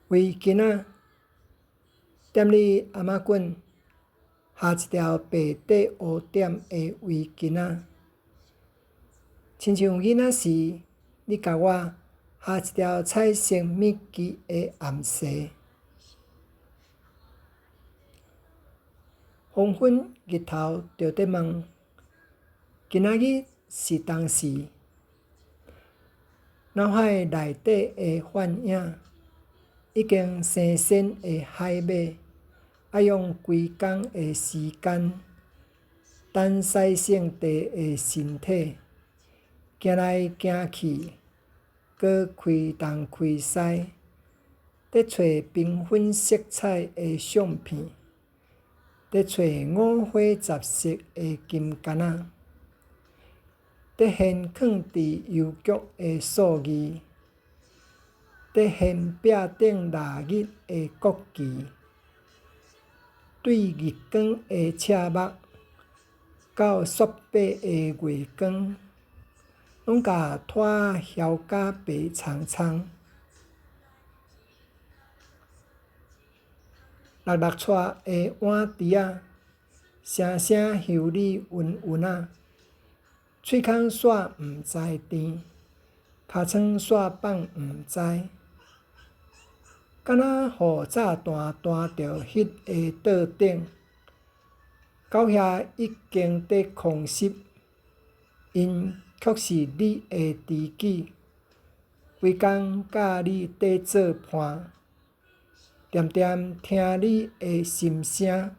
围巾仔，踮你阿妈棍下一条白底乌点的围巾仔，亲像囡仔时你甲我下一条彩色密记的暗示。黄昏日头就在问，今仔日是当时？脑海内底的反映，已经生身的海马，要用规工的时间，等赛性地的身体，行来行去，搁开东开西，伫找缤纷色彩的相片，伫找五花杂色的金柑仔，伫现藏伫邮局的数字，伫现壁顶腊日的国旗，对日光的赤目，到雪白的月光，拢甲拖晓甲白苍苍。绿绿带的碗碟仔，声声香里韵韵仔，喙空煞毋知甜，尻川煞放毋知。敢若雨早弹弹着迄个桌顶，到遐已经伫空湿，因却是你的知己，规工甲你伫做伴，惦惦听你的心声。